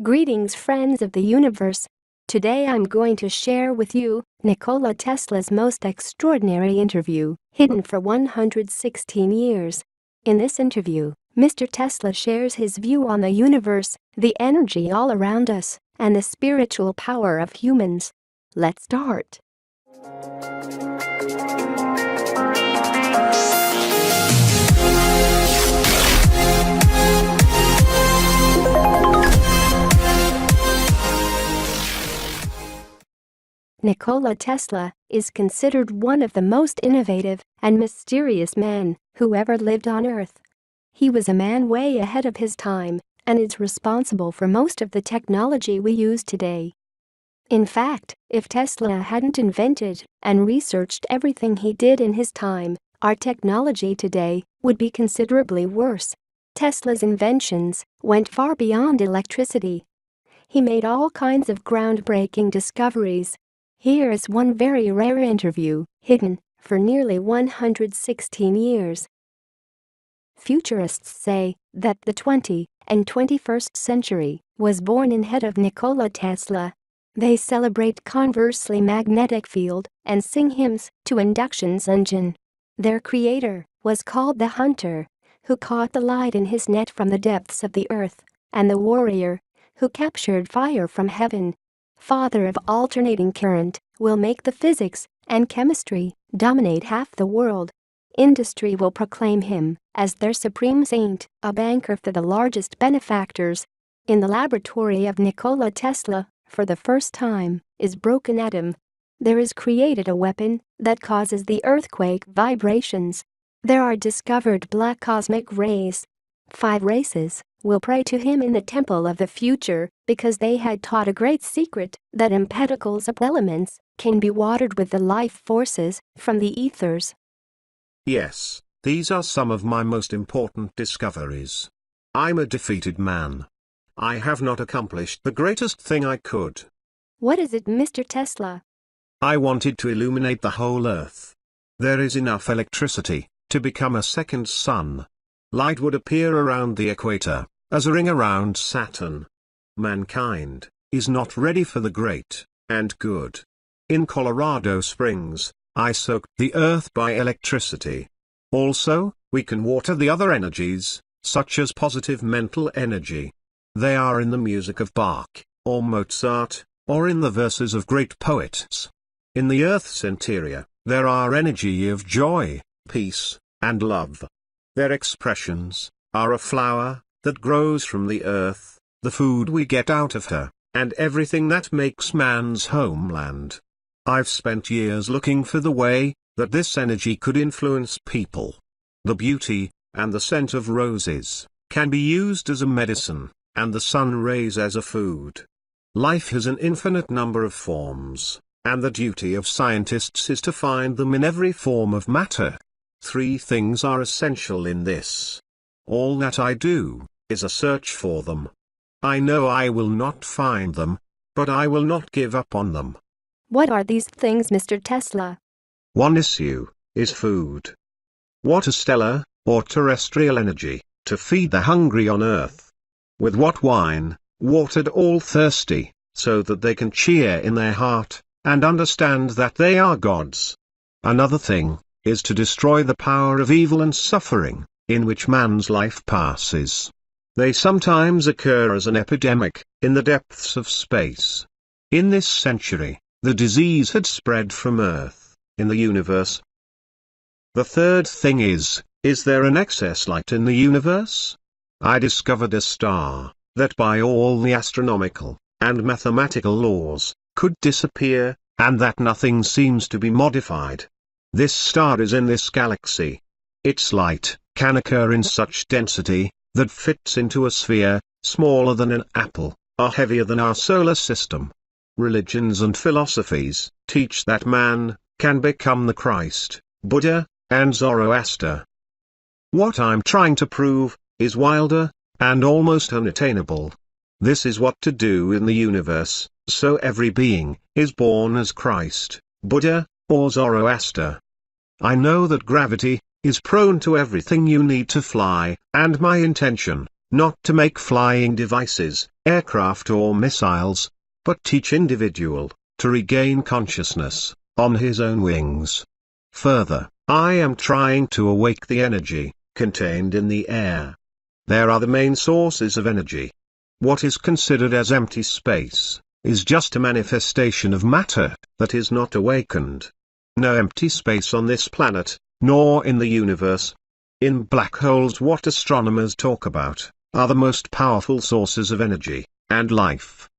Greetings, friends of the universe. Today I'm going to share with you Nikola Tesla's most extraordinary interview, hidden for 116 years. In this interview, Mr. Tesla shares his view on the universe, the energy all around us, and the spiritual power of humans. Let's start. Nikola Tesla is considered one of the most innovative and mysterious men who ever lived on Earth. He was a man way ahead of his time and is responsible for most of the technology we use today. In fact, if Tesla hadn't invented and researched everything he did in his time, our technology today would be considerably worse. Tesla's inventions went far beyond electricity. He made all kinds of groundbreaking discoveries. Here is one very rare interview, hidden for nearly 116 years. Futurists say that the 20th and 21st century was born in head of Nikola Tesla. They celebrate conversely magnetic field and sing hymns to induction's engine. Their creator was called the hunter, who caught the light in his net from the depths of the earth, and the warrior, who captured fire from heaven. Father of alternating current, will make the physics and chemistry dominate half the world. Industry will proclaim him as their supreme saint, a banker for the largest benefactors. In the laboratory of Nikola Tesla, for the first time, is broken atom. There is created a weapon that causes the earthquake vibrations. There are discovered black cosmic rays. 5 races will pray to him in the temple of the future because they had taught a great secret that empedocles of elements can be watered with the life forces from the ethers. Yes, these are some of my most important discoveries. I'm a defeated man. I have not accomplished the greatest thing I could. What is it, Mr. Tesla? I wanted to illuminate the whole earth. There is enough electricity to become a second sun. Light would appear around the equator, as a ring around Saturn. Mankind is not ready for the great and good. In Colorado Springs, I soaked the earth by electricity. Also, we can water the other energies, such as positive mental energy. They are in the music of Bach, or Mozart, or in the verses of great poets. In the earth's interior, there are energy of joy, peace, and love. Their expressions are a flower that grows from the earth, the food we get out of her, and everything that makes man's homeland. I've spent years looking for the way that this energy could influence people. The beauty and the scent of roses can be used as a medicine, and the sun rays as a food. Life has an infinite number of forms, and the duty of scientists is to find them in every form of matter. 3 things are essential in this. All that I do is a search for them. I know I will not find them, but I will not give up on them. What are these things, Mr. Tesla? One issue is food. What stellar or terrestrial energy to feed the hungry on earth. With what wine, watered all thirsty, so that they can cheer in their heart, and understand that they are gods. Another thing is to destroy the power of evil and suffering, in which man's life passes. They sometimes occur as an epidemic, in the depths of space. In this century, the disease had spread from Earth, in the universe. The third thing is there an excess light in the universe? I discovered a star that by all the astronomical and mathematical laws could disappear, and that nothing seems to be modified. This star is in this galaxy. Its light can occur in such density that fits into a sphere smaller than an apple, or heavier than our solar system. Religions and philosophies teach that man can become the Christ, Buddha, and Zoroaster. What I'm trying to prove is wilder and almost unattainable. This is what to do in the universe, so every being is born as Christ, Buddha, or Zoroaster. I know that gravity is prone to everything you need to fly, and my intention not to make flying devices, aircraft or missiles, but teach individual, to regain consciousness, on his own wings. Further, I am trying to awake the energy, contained in the air. There are the main sources of energy. What is considered as empty space, is just a manifestation of matter, that is not awakened. No empty space on this planet, nor in the universe. In black holes, what astronomers talk about, are the most powerful sources of energy, and life.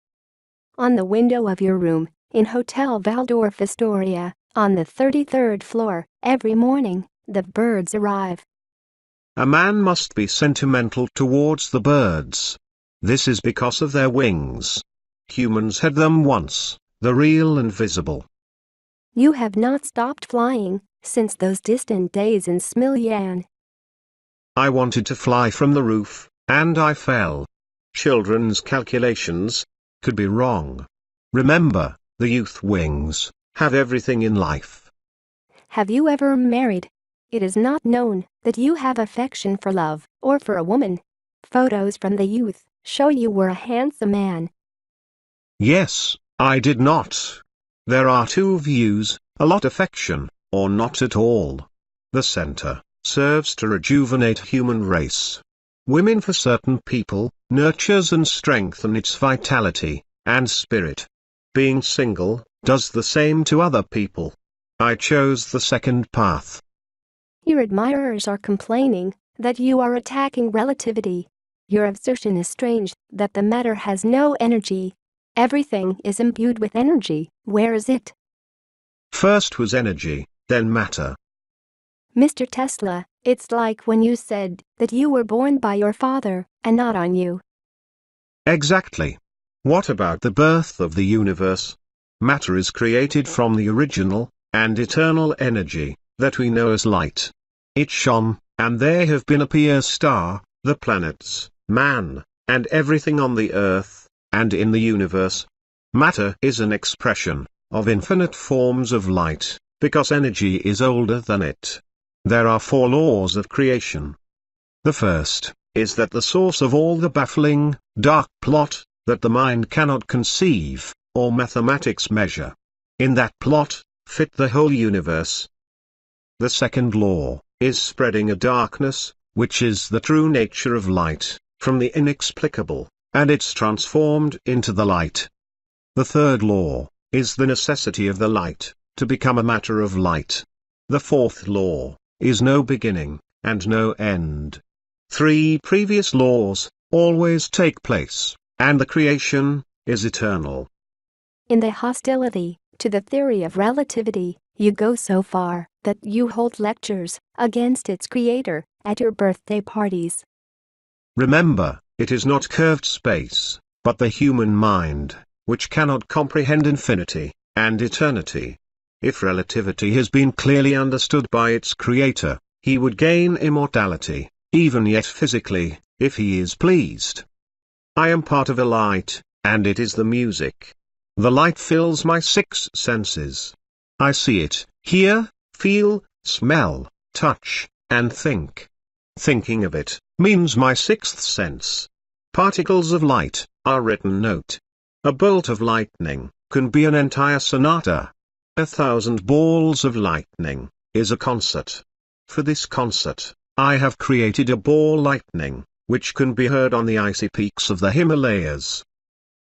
On the window of your room, in Hotel Waldorf Astoria, on the 33rd floor, every morning, the birds arrive. A man must be sentimental towards the birds. This is because of their wings. Humans had them once, the real and visible. You have not stopped flying since those distant days in Smiljan. I wanted to fly from the roof, and I fell. Children's calculations could be wrong. Remember, the youth wings have everything in life. Have you ever married? It is not known that you have affection for love or for a woman. Photos from the youth show you were a handsome man. Yes, I did not. There are two views, a lot affection, or not at all. The center serves to rejuvenate human race. Women for certain people, nurtures and strengthen its vitality and spirit. Being single does the same to other people. I chose the second path. Your admirers are complaining that you are attacking relativity. Your assertion is strange, that the matter has no energy. Everything is imbued with energy. Where is it? First was energy, then matter. Mr. Tesla, it's like when you said that you were born by your father, and not on you. Exactly. What about the birth of the universe? Matter is created from the original and eternal energy that we know as light. It shone, and there have been a peer star, the planets, man, and everything on the earth, and in the universe. Matter is an expression of infinite forms of light, because energy is older than it. There are 4 laws of creation. The first is that the source of all the baffling, dark plot, that the mind cannot conceive, or mathematics measure. In that plot, fit the whole universe. The second law is spreading a darkness, which is the true nature of light, from the inexplicable, and it's transformed into the light. The third law is the necessity of the light to become a matter of light. The fourth law is no beginning and no end. 3 previous laws always take place, and the creation is eternal. In the hostility to the theory of relativity, you go so far that you hold lectures against its creator at your birthday parties. Remember, it is not curved space, but the human mind, which cannot comprehend infinity and eternity. If relativity has been clearly understood by its creator, he would gain immortality, even yet physically, if he is pleased. I am part of a light, and it is the music. The light fills my 6 senses. I see it, hear, feel, smell, touch, and think. Thinking of it means my 6th sense. Particles of light are written note. A bolt of lightning can be an entire sonata. 1,000 balls of lightning is a concert. For this concert, I have created a ball lightning, which can be heard on the icy peaks of the Himalayas.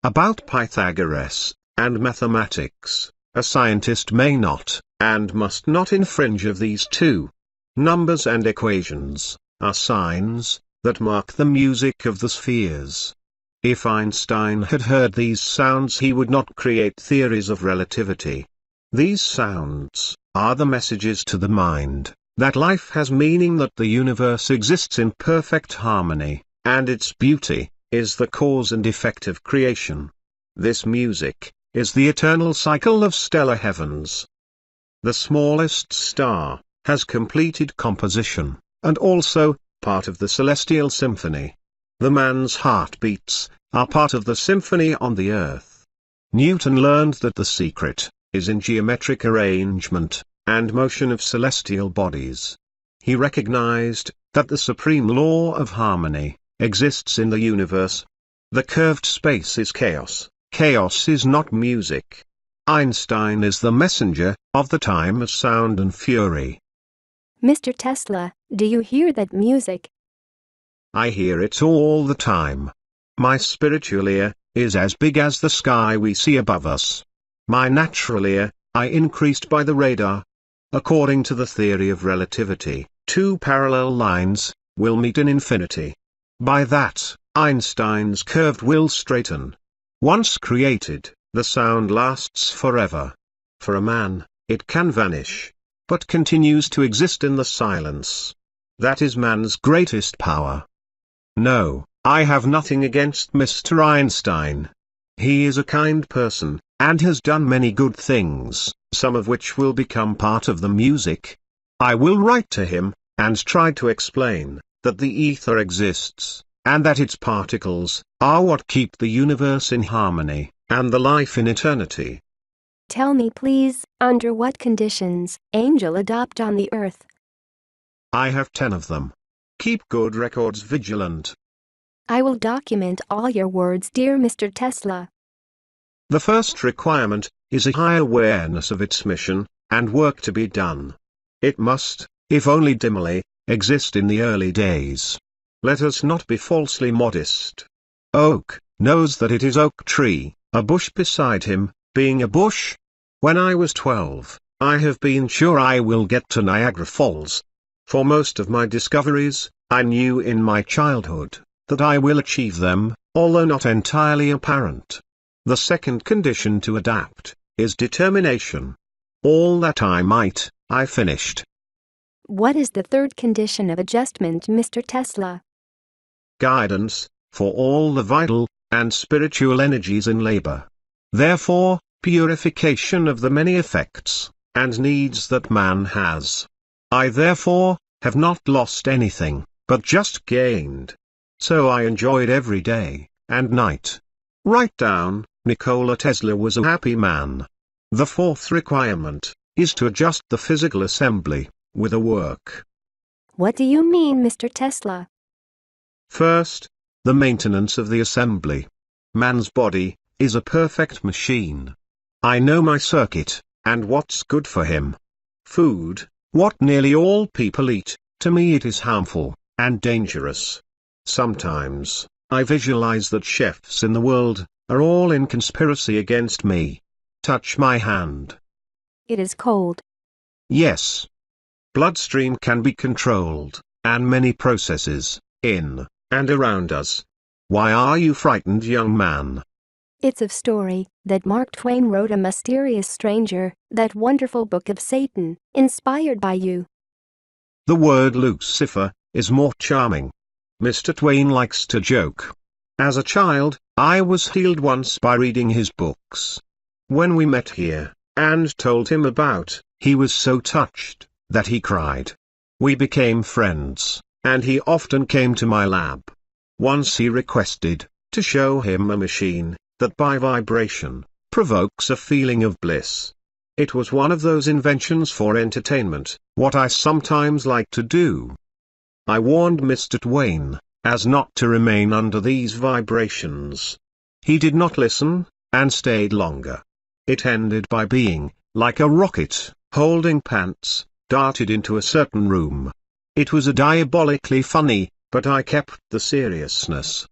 About Pythagoras and mathematics, a scientist may not, and must not infringe of these 2. Numbers and equations are signs that mark the music of the spheres. If Einstein had heard these sounds, he would not create theories of relativity. These sounds are the messages to the mind that life has meaning, that the universe exists in perfect harmony, and its beauty is the cause and effect of creation. This music is the eternal cycle of stellar heavens. The smallest star has completed composition, and also part of the celestial symphony. The man's heartbeats are part of the symphony on the earth. Newton learned that the secret is in geometric arrangement and motion of celestial bodies. He recognized that the supreme law of harmony exists in the universe. The curved space is chaos. Chaos is not music. Einstein is the messenger of the time of sound and fury. Mr. Tesla, do you hear that music? I hear it all the time. My spiritual ear is as big as the sky we see above us. My natural ear, I increased by the radar. According to the theory of relativity, two parallel lines will meet in infinity. By that, Einstein's curve will straighten. Once created, the sound lasts forever. For a man, it can vanish, but continues to exist in the silence. That is man's greatest power. No, I have nothing against Mr. Einstein. He is a kind person, and has done many good things, some of which will become part of the music. I will write to him, and try to explain that the ether exists, and that its particles are what keep the universe in harmony, and the life in eternity. Tell me please, under what conditions angel adopt on the earth? I have 10 of them. Keep good records vigilant. I will document all your words, dear Mr. Tesla. The first requirement is a high awareness of its mission and work to be done. It must, if only dimly, exist in the early days. Let us not be falsely modest. Oak knows that it is oak tree, a bush beside him, being a bush. When I was 12, I have been sure I will get to Niagara Falls. For most of my discoveries, I knew in my childhood that I will achieve them, although not entirely apparent. The second condition to adapt is determination. All that I might, I finished. What is the third condition of adjustment, Mr. Tesla? Guidance, for all the vital and spiritual energies in labor. Therefore, purification of the many effects and needs that man has. I therefore have not lost anything, but just gained. So I enjoyed every day and night. Write down, Nikola Tesla was a happy man. The fourth requirement is to adjust the physical assembly with a work. What do you mean, Mr. Tesla? First, the maintenance of the assembly. Man's body is a perfect machine. I know my circuit, and what's good for him. Food, what nearly all people eat, to me it is harmful and dangerous. Sometimes, I visualize that chefs in the world are all in conspiracy against me. Touch my hand. It is cold. Yes. Bloodstream can be controlled, and many processes, in and around us. Why are you frightened, young man? It's a story that Mark Twain wrote, A Mysterious Stranger, that wonderful book of Satan, inspired by you. The word Lucifer is more charming. Mr. Twain likes to joke. As a child, I was healed once by reading his books. When we met here, and told him about, he was so touched that he cried. We became friends, and he often came to my lab. Once he requested to show him a machine that by vibration provokes a feeling of bliss. It was one of those inventions for entertainment, what I sometimes like to do. I warned Mr. Twain as not to remain under these vibrations. He did not listen, and stayed longer. It ended by being like a rocket, holding pants, darted into a certain room. It was a diabolically funny, but I kept the seriousness.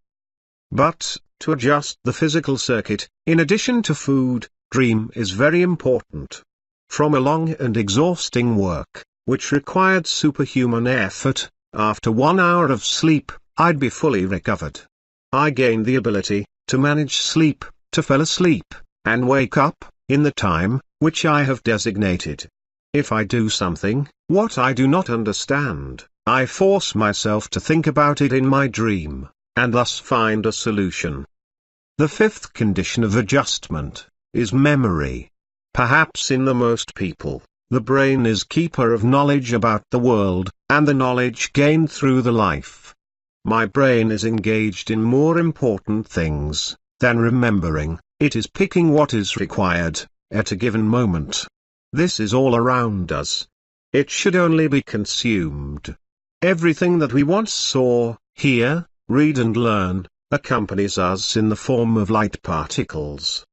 But, to adjust the physical circuit, in addition to food, dream is very important. From a long and exhausting work, which required superhuman effort, after 1 hour of sleep, I'd be fully recovered. I gained the ability to manage sleep, to fall asleep, and wake up, in the time which I have designated. If I do something, what I do not understand, I force myself to think about it in my dream, and thus find a solution. The fifth condition of adjustment is memory. Perhaps in the most people, the brain is keeper of knowledge about the world, and the knowledge gained through the life. My brain is engaged in more important things than remembering. It is picking what is required at a given moment. This is all around us. It should only be consumed. Everything that we once saw, hear, read and learn, accompanies us in the form of light particles.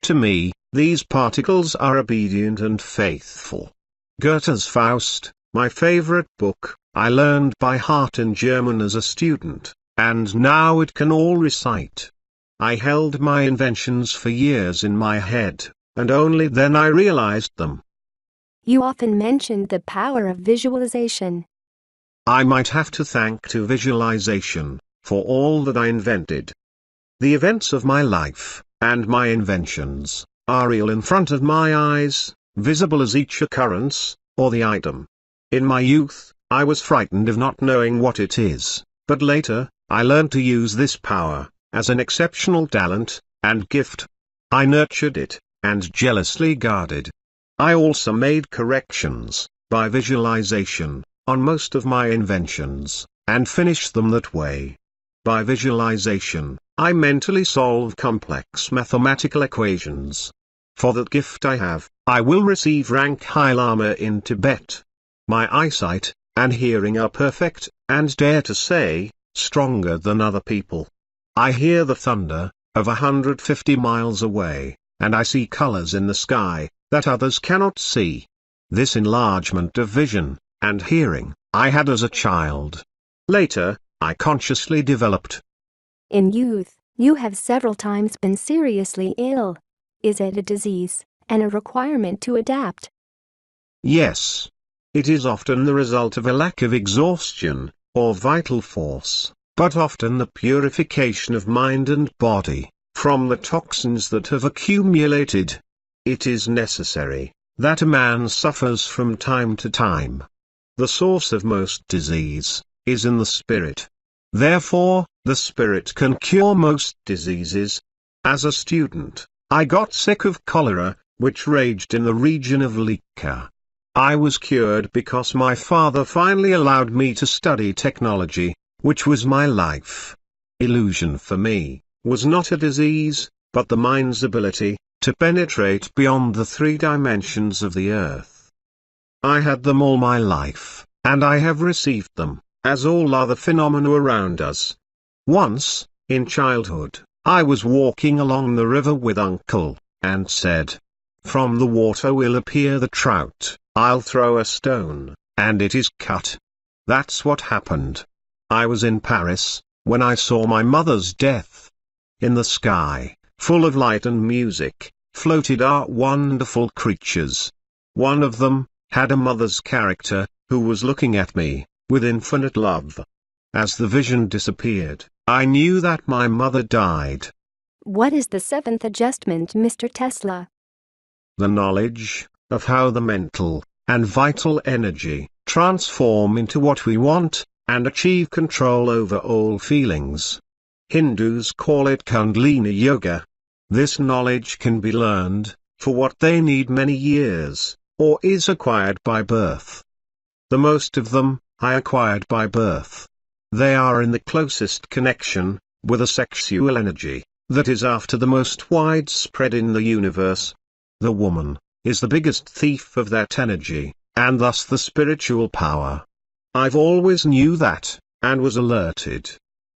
To me, these particles are obedient and faithful. Goethe's Faust, my favorite book, I learned by heart in German as a student, and now it can all recite. I held my inventions for years in my head, and only then I realized them. You often mentioned the power of visualization. I might have to thank to visualization for all that I invented. The events of my life, and my inventions, are real in front of my eyes, visible as each occurrence, or the item. In my youth, I was frightened of not knowing what it is, but later, I learned to use this power as an exceptional talent and gift. I nurtured it, and jealously guarded. I also made corrections, by visualization, on most of my inventions, and finished them that way. By visualization, I mentally solve complex mathematical equations. For that gift I have, I will receive rank High Lama in Tibet. My eyesight and hearing are perfect, and dare to say, stronger than other people. I hear the thunder of 150 miles away, and I see colors in the sky that others cannot see. This enlargement of vision and hearing I had as a child. Later, I consciously developed. In youth, you have several times been seriously ill. Is it a disease and a requirement to adapt? Yes. It is often the result of a lack of exhaustion, or vital force, but often the purification of mind and body, from the toxins that have accumulated. It is necessary that a man suffers from time to time. The source of most disease is in the spirit. Therefore, the spirit can cure most diseases. As a student, I got sick of cholera, which raged in the region of Lika. I was cured because my father finally allowed me to study technology, which was my life. Illusion for me was not a disease, but the mind's ability to penetrate beyond the 3 dimensions of the earth. I had them all my life, and I have received them, as all other phenomena around us. Once, in childhood, I was walking along the river with Uncle, and said, "From the water will appear the trout, I'll throw a stone, and it is cut." That's what happened. I was in Paris, when I saw my mother's death. In the sky, full of light and music, floated our wonderful creatures. One of them had a mother's character, who was looking at me with infinite love. As the vision disappeared, I knew that my mother died. What is the 7th adjustment, Mr. Tesla? The knowledge of how the mental and vital energy transform into what we want, and achieve control over all feelings. Hindus call it Kundalini Yoga. This knowledge can be learned, for what they need many years, or is acquired by birth. The most of them, I acquired by birth. They are in the closest connection with a sexual energy that is after the most widespread in the universe. The woman is the biggest thief of that energy, and thus the spiritual power. I've always knew that, and was alerted.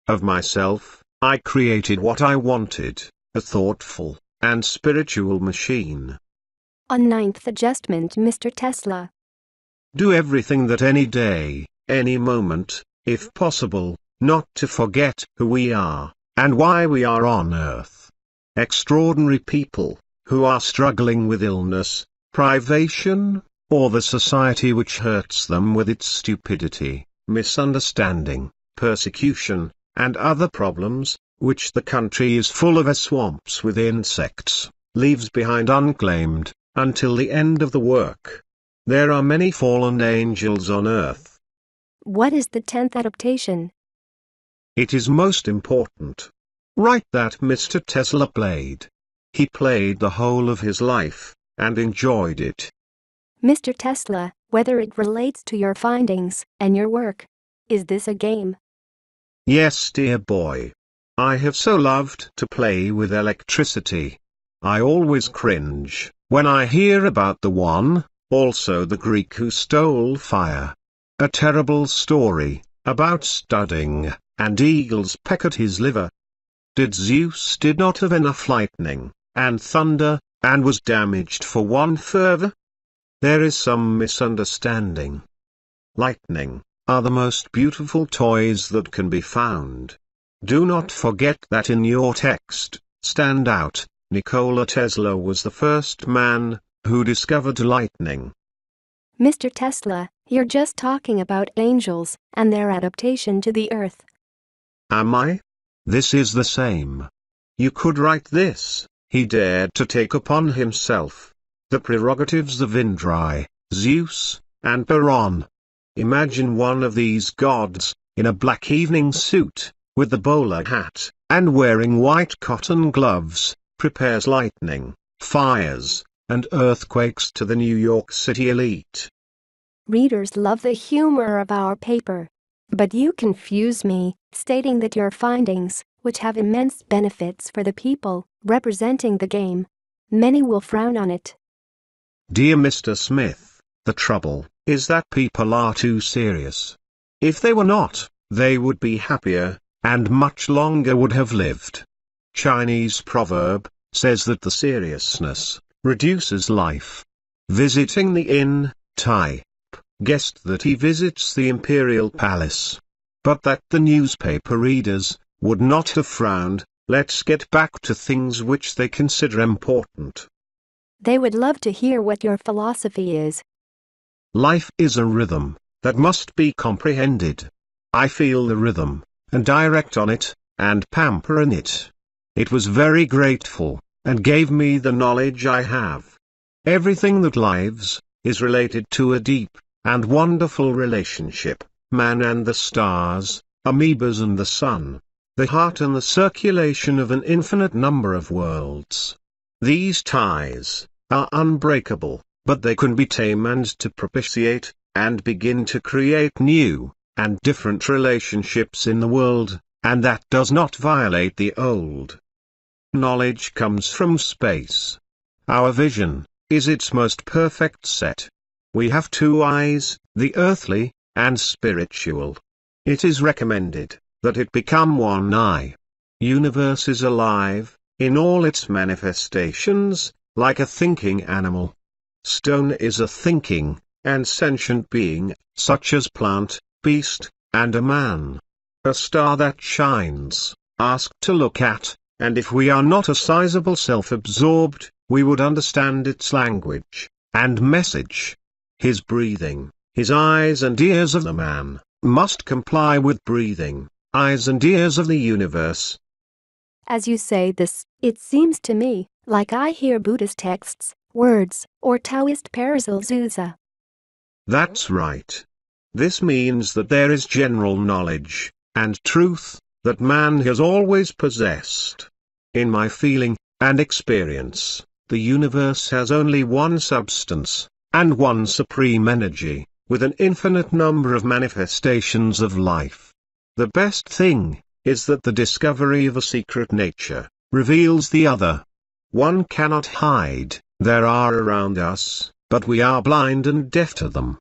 Of myself, I created what I wanted, a thoughtful and spiritual machine. On 9th adjustment, Mr. Tesla. Do everything that any day, any moment, if possible, not to forget who we are, and why we are on earth. Extraordinary people, who are struggling with illness, privation, or the society which hurts them with its stupidity, misunderstanding, persecution, and other problems, which the country is full of as swamps with insects, leaves behind unclaimed, until the end of the work. There are many fallen angels on earth. What is the 10th adaptation? It is most important. Right that Mr. Tesla played. He played the whole of his life, and enjoyed it. Mr. Tesla, whether it relates to your findings and your work, is this a game? Yes, dear boy. I have so loved to play with electricity. I always cringe when I hear about the one, also the Greek who stole fire. A terrible story about studying and eagles peck at his liver? Did Zeus did not have enough lightning, and thunder, and was damaged for one further? There is some misunderstanding. Lightning are the most beautiful toys that can be found. Do not forget that in your text, stand out, Nikola Tesla was the first man who discovered lightning. Mr. Tesla, you're just talking about angels and their adaptation to the earth. Am I? This is the same. You could write this: he dared to take upon himself the prerogatives of Indra, Zeus, and Charon. Imagine one of these gods, in a black evening suit, with the bowler hat, and wearing white cotton gloves, prepares lightning, fires, and earthquakes to the New York City elite. Readers love the humor of our paper. But you confuse me, stating that your findings, which have immense benefits for the people representing the game, many will frown on it. Dear Mr. Smith, the trouble is that people are too serious. If they were not, they would be happier, and much longer would have lived. Chinese proverb says that the seriousness reduces life. Visiting the inn, Tai guessed that he visits the imperial palace. But that the newspaper readers would not have frowned. Let's get back to things which they consider important. They would love to hear what your philosophy is. Life is a rhythm that must be comprehended. I feel the rhythm, and direct on it, and pamper in it. It was very grateful, and gave me the knowledge I have. Everything that lives is related to a deep and wonderful relationship: man and the stars, amoebas and the sun, the heart and the circulation of an infinite number of worlds. These ties are unbreakable, but they can be tamed to propitiate, and begin to create new and different relationships in the world, and that does not violate the old. Knowledge comes from space. Our vision is its most perfect set. We have two eyes, the earthly and spiritual. It is recommended that it become one eye. Universe is alive, in all its manifestations, like a thinking animal. Stone is a thinking and sentient being, such as plant, beast, and a man. A star that shines, ask to look at, and if we are not a sizable self-absorbed, we would understand its language and message. His breathing, his eyes and ears of the man, must comply with breathing, eyes and ears of the universe. As you say this, it seems to me like I hear Buddhist texts, words, or Taoist Paracelsuza. That's right. This means that there is general knowledge and truth that man has always possessed. In my feeling and experience, the universe has only one substance and one supreme energy, with an infinite number of manifestations of life. The best thing is that the discovery of a secret nature reveals the other. One cannot hide, there are around us, but we are blind and deaf to them.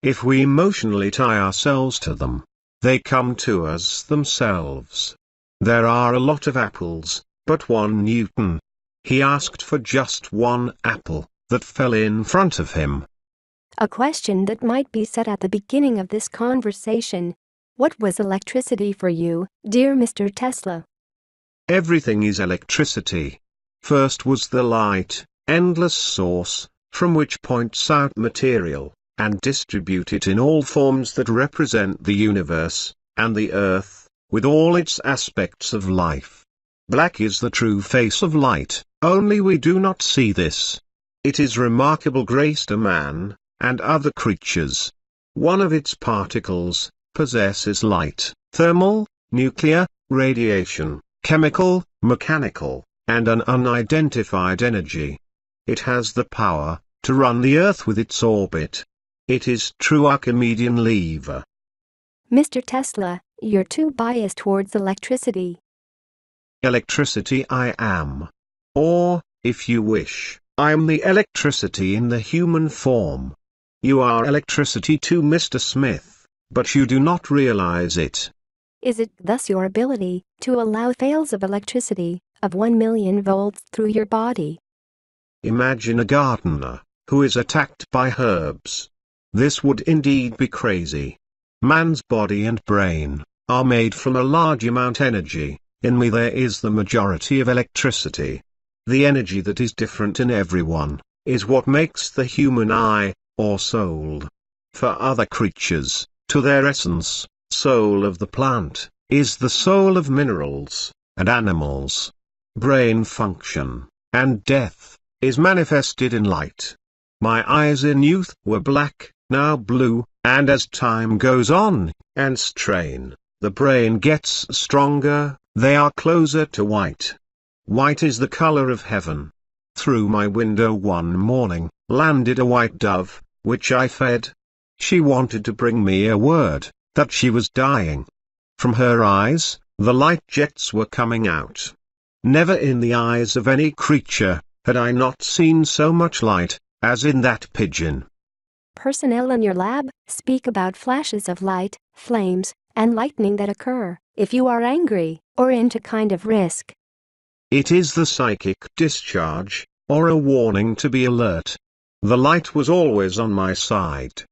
If we emotionally tie ourselves to them, they come to us themselves. There are a lot of apples, but one Newton. He asked for just one apple that fell in front of him. A question that might be set at the beginning of this conversation. What was electricity for you, dear Mr. Tesla? Everything is electricity. First was the light, endless source, from which points out material, and distribute it in all forms that represent the universe, and the earth, with all its aspects of life. Black is the true face of light, only we do not see this. It is remarkable grace to man, and other creatures. One of its particles possesses light, thermal, nuclear, radiation, chemical, mechanical, and an unidentified energy. It has the power to run the earth with its orbit. It is true Archimedean lever. Mr. Tesla, you're too biased towards electricity. Electricity I am. Or, if you wish, I am the electricity in the human form. You are electricity too, Mr. Smith, but you do not realize it. Is it thus your ability to allow fails of electricity of 1 million volts through your body? Imagine a gardener who is attacked by herbs. This would indeed be crazy. Man's body and brain are made from a large amount energy. In me there is the majority of electricity. The energy that is different in everyone is what makes the human eye, or soul. For other creatures, to their essence, soul of the plant, is the soul of minerals, and animals. Brain function, and death, is manifested in light. My eyes in youth were black, now blue, and as time goes on, and strain, the brain gets stronger, they are closer to white. White is the color of heaven. Through my window one morning, landed a white dove, which I fed. She wanted to bring me a word, that she was dying. From her eyes, the light jets were coming out. Never in the eyes of any creature, had I not seen so much light, as in that pigeon. Personnel in your lab speak about flashes of light, flames, and lightning that occur if you are angry or into kind of risk. It is the psychic discharge, or a warning to be alert. The light was always on my side.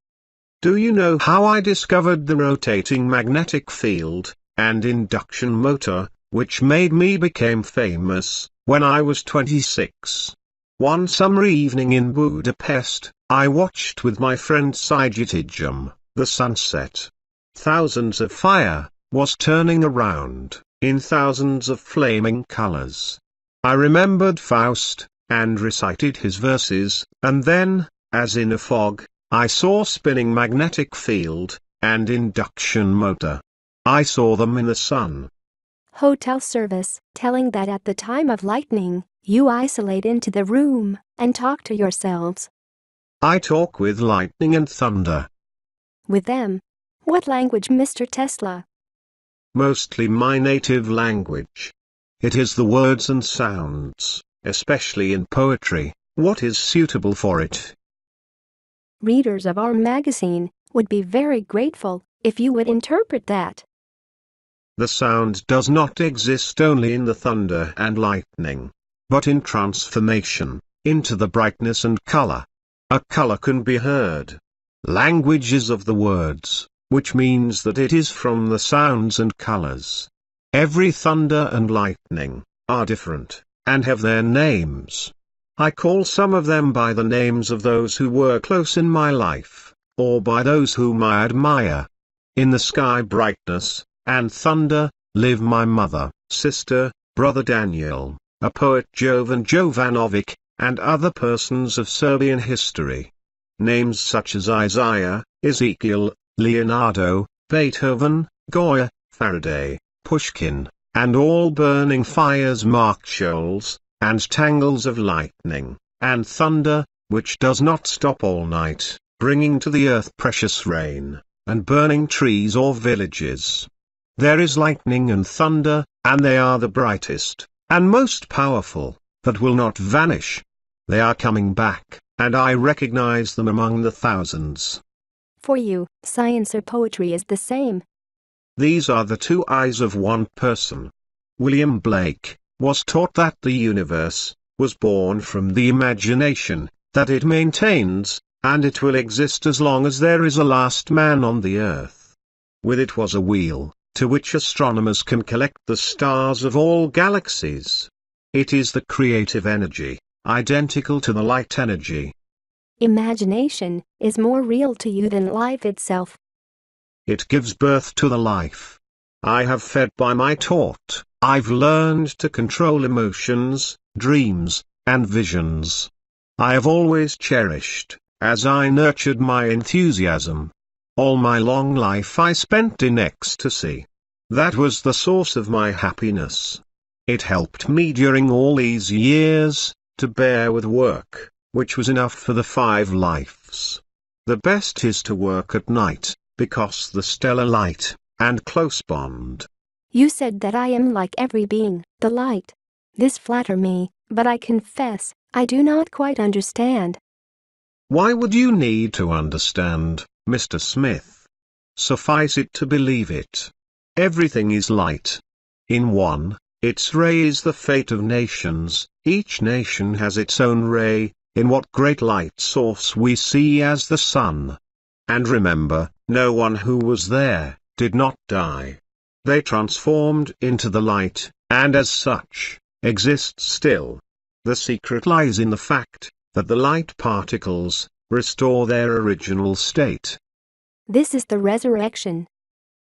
Do you know how I discovered the rotating magnetic field and induction motor, which made me become famous, when I was 26? One summer evening in Budapest, I watched with my friend Sigitijum, the sunset. Thousands of fire was turning around, in thousands of flaming colors. I remembered Faust, and recited his verses, and then, as in a fog, I saw spinning magnetic field, and induction motor. I saw them in the sun. Hotel service, telling that at the time of lightning, you isolate into the room, and talk to yourselves. I talk with lightning and thunder. With them? What language, Mr. Tesla? Mostly my native language. It is the words and sounds, especially in poetry, what is suitable for it. Readers of our magazine would be very grateful if you would interpret that. The sound does not exist only in the thunder and lightning, but in transformation, into the brightness and color. A color can be heard. Language is of the words, which means that it is from the sounds and colors. Every thunder and lightning are different, and have their names. I call some of them by the names of those who were close in my life, or by those whom I admire. In the sky brightness, and thunder, live my mother, sister, brother Daniel, a poet Jovan Jovanovic, and other persons of Serbian history. Names such as Isaiah, Ezekiel, Leonardo, Beethoven, Goya, Faraday, Pushkin, and all burning fires mark shoals, and tangles of lightning, and thunder, which does not stop all night, bringing to the earth precious rain, and burning trees or villages. There is lightning and thunder, and they are the brightest, and most powerful, that will not vanish. They are coming back, and I recognize them among the thousands. For you, science or poetry is the same. These are the two eyes of one person. William Blake was taught that the universe was born from the imagination, that it maintains, and it will exist as long as there is a last man on the earth. With it was a wheel, to which astronomers can collect the stars of all galaxies. It is the creative energy, identical to the light energy. Imagination is more real to you than life itself. It gives birth to the life. I have fed by my taught. I've learned to control emotions, dreams, and visions. I have always cherished, as I nurtured my enthusiasm. All my long life I spent in ecstasy. That was the source of my happiness. It helped me during all these years, to bear with work, which was enough for the 5 lives. The best is to work at night, because the stellar light, and close bond. You said that I am like every being, the light. This flatter me, but I confess, I do not quite understand. Why would you need to understand, Mr. Smith? Suffice it to believe it. Everything is light. In one, its ray is the fate of nations. Each nation has its own ray, in what great light source we see as the sun. And remember, no one who was there did not die. They transformed into the light, and as such, exist still. The secret lies in the fact that the light particles restore their original state. This is the resurrection.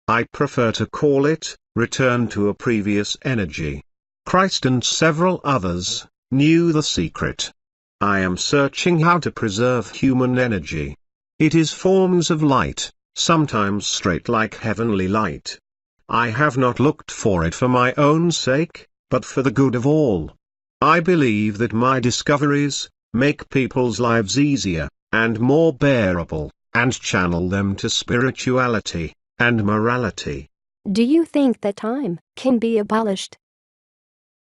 I prefer to call it return to a previous energy. Christ and several others knew the secret. I am searching how to preserve human energy. It is forms of light, sometimes straight like heavenly light. I have not looked for it for my own sake, but for the good of all. I believe that my discoveries make people's lives easier and more bearable, and channel them to spirituality and morality. Do you think that time can be abolished?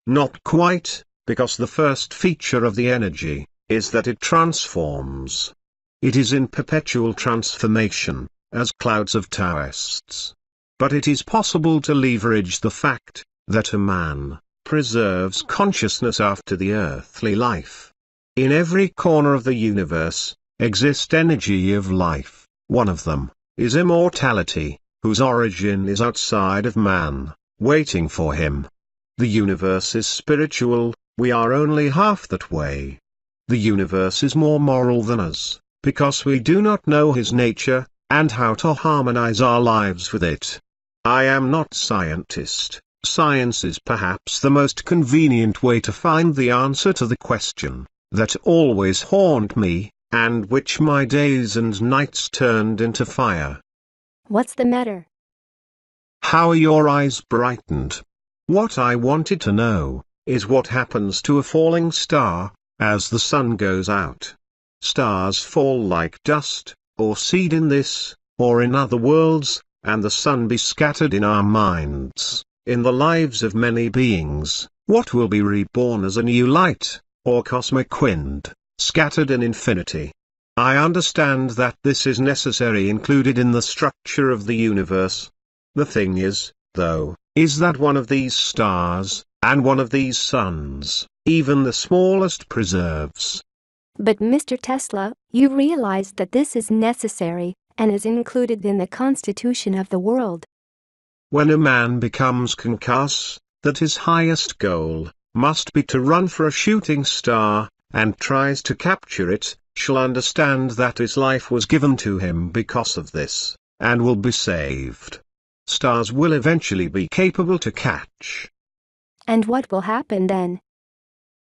Not quite, because the first feature of the energy is that it transforms. It is in perpetual transformation, as clouds of Taoists. But it is possible to leverage the fact that a man preserves consciousness after the earthly life. In every corner of the universe exists energy of life. One of them is immortality, whose origin is outside of man, waiting for him. The universe is spiritual, we are only half that way. The universe is more moral than us, because we do not know his nature, and how to harmonize our lives with it. I am not scientist. Science is perhaps the most convenient way to find the answer to the question that always haunt me, and which my days and nights turned into fire. What's the matter? How are your eyes brightened? What I wanted to know is what happens to a falling star as the sun goes out. Stars fall like dust, or seed in this, or in other worlds, and the sun be scattered in our minds, in the lives of many beings. What will be reborn as a new light, or cosmic wind, scattered in infinity? I understand that this is necessary included in the structure of the universe. The thing is, though, is that one of these stars, and one of these suns, even the smallest preserves. But Mr. Tesla, you realize that this is necessary, and is included in the constitution of the world. When a man becomes conscious that his highest goal must be to run for a shooting star, and tries to capture it, shall understand that his life was given to him because of this, and will be saved. Stars will eventually be capable to catch. And what will happen then?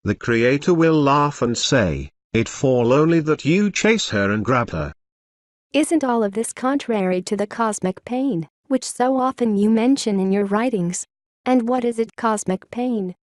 The Creator will laugh and say, "It fall only that you chase her and grab her." Isn't all of this contrary to the cosmic pain, which so often you mention in your writings? And what is it, cosmic pain?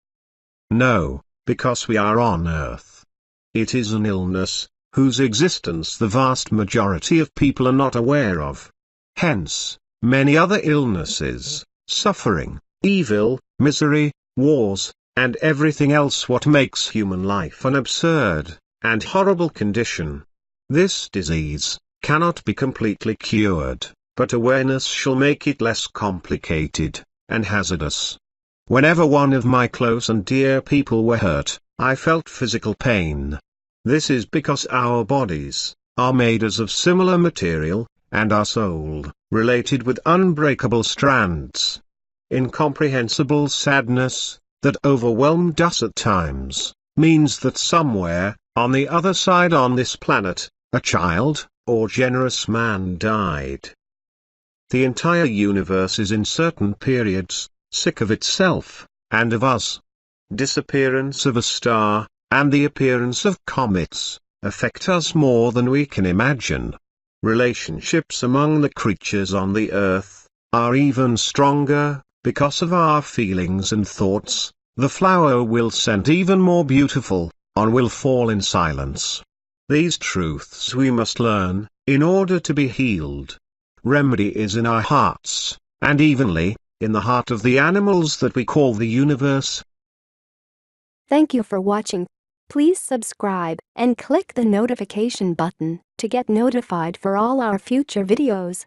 No, because we are on Earth. It is an illness, whose existence the vast majority of people are not aware of. Hence, many other illnesses, suffering, evil, misery, wars, and everything else what makes human life an absurd and horrible condition. This disease cannot be completely cured, but awareness shall make it less complicated and hazardous. Whenever one of my close and dear people were hurt, I felt physical pain. This is because our bodies are made as of similar material, and our soul related with unbreakable strands. Incomprehensible sadness that overwhelmed us at times means that somewhere on the other side on this planet, a child or generous man died. The entire universe is in certain periods sick of itself and of us. Disappearance of a star and the appearance of comets affect us more than we can imagine. Relationships among the creatures on the earth are even stronger because of our feelings and thoughts. The flower will scent even more beautiful, on will fall in silence. These truths we must learn, in order to be healed. Remedy is in our hearts, and evenly, in the heart of the animals that we call the universe. Thank you for watching. Please subscribe and click the notification button to get notified for all our future videos.